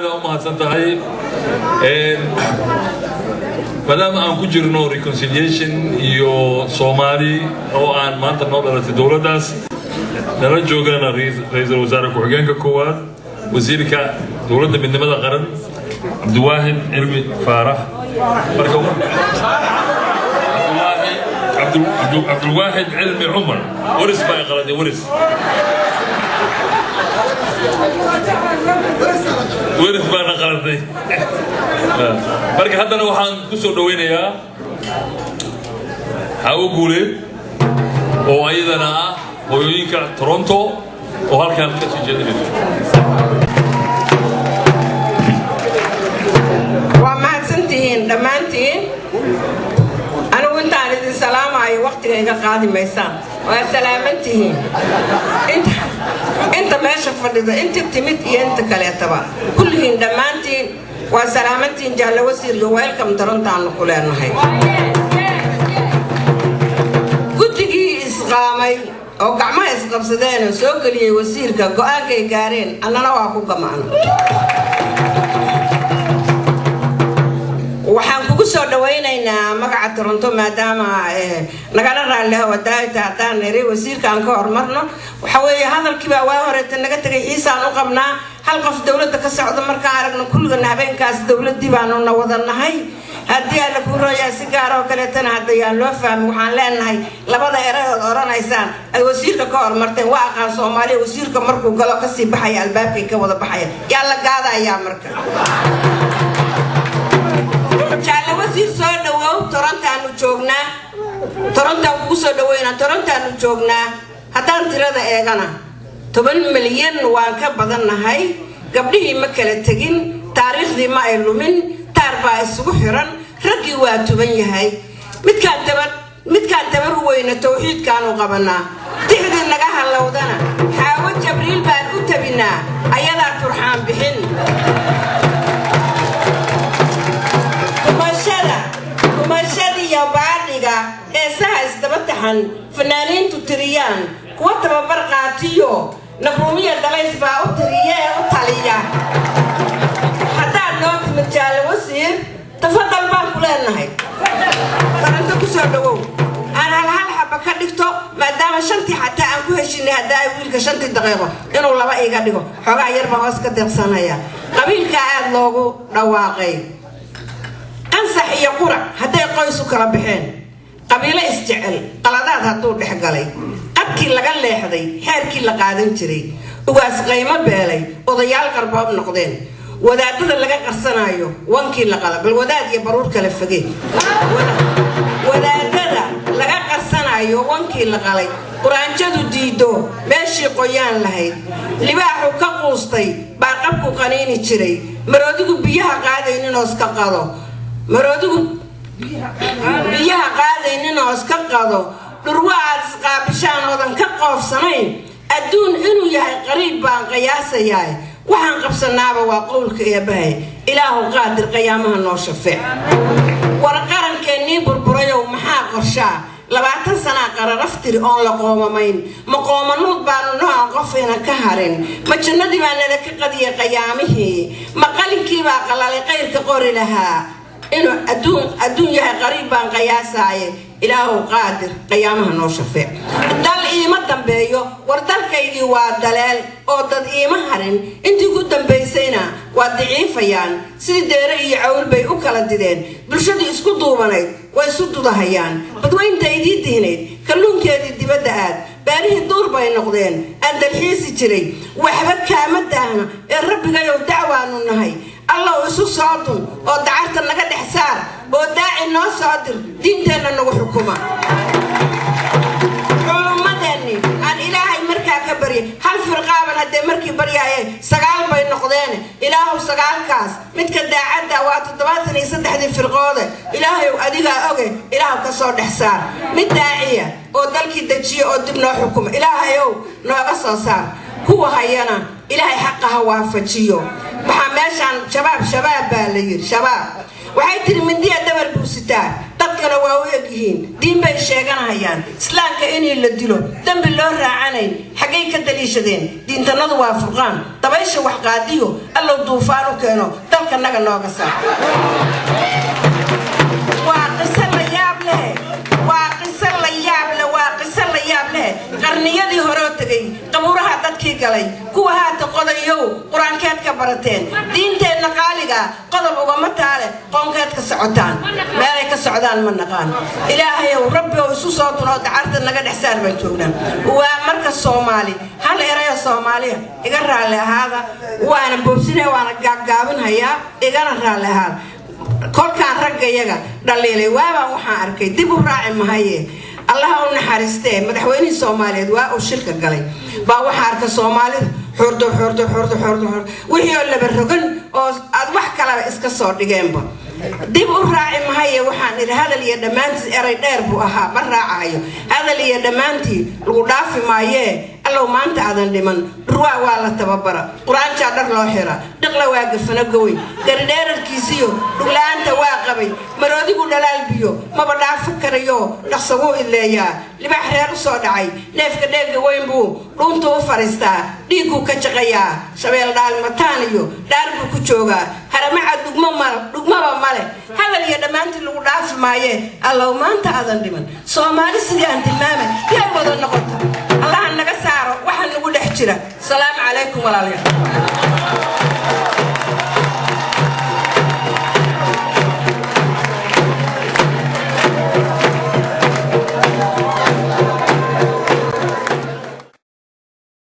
هذا أمها سنتهاي مدام أن كجرنو reconciliation يو صومالي أو أن ما أنت نقدر تدور داس نرجو جانا رئيس الوزراء كوجانك كواد وزيرك دولة من مدى قرن عبد الواحد علمي فارح عبد الواحد علمي عمر ورث باي قردي ورث باي قردي marka haddana waxaan ku soo dhaweynayaa hawo guuleed oo ayadana ah hooyooyinka Toronto oo halkaan ka soo jeedinayso waa mahadsantihiin dhammaantiin anigu intaan idin salaamayo waqtiga iga qaadi maysaan waa salaamantihiin inta meesha fadhida inta timid iyo inta kaleetaba kullihiin dhammaantiin waa salaamantiin jaallo wasiir iyo welcome Toronto ku leenahay guddigii isqaamay oo gacmaha isqabsadeen oo soo galiyay wasiirka go'aankay gaareen annana waa ku gamaano waxaan kugu soo dhaweynaynaa magaca Toronto maadaama nagala raaliha wadaayta haddaan niri wasiirka aan ka hormarno waxa weeye hadalkiiba waa horeeta naga tagay xiisaan u qabnaa hal qof dawladda ka socdo markaan aragno kulligan habeenkaas dawladii baanu na wadanahay haddii aan ku rooyaa si gaar oo kale tan hadayaan loo fahmo waxaan leenahay labada erayood oranaysaan ay wasiirka ka hormarteen waa aqaan Soomaaliya wasiirka markuu galo ka sii baxay albaabkay ka wada baxay yaa la gaadayaa marka jaallo wasiir soo dhawow Toronto aanu joognaa Toronto ku soo dhaweynaa Toronto aanu joognaa haddaan tirada eegana 10 milyan waan ka badanahay gabdhihii ma kala tagin taariikhdii ma ay lumin taar baa isugu xiran ragii waa tuban yahay midkaan tabar weyna tawxiidkaan u qabanaa tixdii naga halowdana xaawo Jibriil baan u tabinaa ayadaa turxaan bixin kumashada iyo baadhiga heesaha isdabataxan fanaaniintu tiriyaan kuwa tababar qaatiyo nabruumiya dalays baa u tiriye u taliya haddaan noo timid jaallo wasiir tafadal baan ku leenahay Toronto ku soo dhawow aan hal xaba ka dhigto maadaama shantii xataa aan ku heshinay haddaa wiilka 5 daqiiqo inuu laba iga dhigo xogaa yar baa hoos ka deeqsanaya qabiilka aad loogu dhawaaqay ansax iyo qurac hadday qoys u kala baxeen qabiilo isjecel qaladaad hadduu dhex galay qadkii laga leexday xeerkii la qaadan jiray ugaas qaymo beelay odayaal qarbood noqdeen wadaadada laga qarsanayo wankii la qala bal wadaad iyo baruur kala fogeen wadaadada laga qarsanayo wankii la qalay quraanjadu diido meeshii qoyaan lahayd libaaxu ka quustay baa qabku qaniini jiray maroodigu biyaha qaadaynin oo iska qado biyaha qaadaynin oo iska qado dhurwaad qaabishaan oodan ka qoofsanayn adduun inuu yahay qariib baan qiyaasayaa waxaan qabsanaaba waa qowlka eebahay ilaahu qaadir qiyaamaha noo shafeec war qarankeenii burburayow maxaa qorshaa 20 sana qararaftiri oon la qoomamayn ma qoomanud baanu noo qofina ka harin ma jannadii baa nala ka qadiyay qiyaamihii ma qalinkii baa qalalay qayrka qori lahaa inuu adduun yahay qariib baan qiyaasaye ilaahu qaadir qiyaamaha noo shafeec dal iima dambeeyo war dalkaydii waa daleel oo dad iima harin intii ku dambaysayna waa daciifayaan sidii deere iyo cawl bay u kala dideen bulshadii isku duubanayd way isu dudahayaan badweyntaydii dihnayd kalluunkeedii dibadda aad baarihii duur bay noqdeen aan dalxiisi jiray waxba kaama daahna ee rabbigayow dacwaanu nahay الله وسوساتهم أو دعرت النجد حسار أو داعي الناس صادر دين تنا نروح حكومة مدني عن إلهي مركا كبري هل فرقة من هذا مركي بريء سجال بين نقدين إله سجال كاس متكدع عدة وقت الضباط يصدق هذه الفرقة إلهي وأديها أوجي إله كسر حسار متداعية أو ذلك دجي أو تبنى حكومة إلهي أو ناقص صار هو هينا إلهي حقها وافجيو محمشان شباب بالير شباب وحيتر من دي دبر بوستا dadkana waa u egyihiin diin bay sheeganayaan islaamka inay la dilo dambi loo raacanay xagay ka daliishadeen diintanadu waa furqaan dabaysha wax qaadiyo allow duufaan u keeno dalka naga nooga saar waa qisa la yaab leh qarniyadii hore oo tagay qabuuraha dadkii galay kuwa haata qodayow quraankeed ka barateen diinteena qaaliga qodob uga mataale qoonkeed ka socotaan meelay ka socdaan ma naqaan ilaahay rabbi oo isu soo tuno dacarta naga dhexsaar baan joognaa waa marka Soomaali hal erayo Soomaaliya iga raali ahaada waana boobsine waana gaagaabinaya igana raali ahaada kolkaan raggayaga dhaliilay waaba waxaan arkay dib u raaci mahaye الله ونحرسته مدحويني سوماليد waa shilka galay baa waxa arka Soomaalida xurdo wixii la barrogan oo aad wax kala iska soo dhigeenba dib u raaci mahaye waxaan iri hadal iyo dhamaantii eray dheer buu ahaa ma raacayo hadal iyo dhamaantii lagu dhaafi maaye allow maanta aadan dhiman ruwa waa la tababara quraan jaadar loo xira dhaqla waa gafana gooy gardheerkiisiyo dhulaanta waa qabay maroodigu dhalaal biyo maba dhaafi karayo dhaqsago ileeyaa libax reer u soo dhacay neefka dheega weyn buu dhunta u fariistaa dhiigu ka jaqayaa shabeel dhaalmataan iyo dhaarbu ku joogaa haramaca dhugmaba male hadal iyo dhamaantii lagu dhaafi maaye allow maanta aadan dhiman Soomaali sidii aan tilmaamay yaa wada noqoto الله naga saaro waxa nagu dhex jira salaam alaykum walaalayaal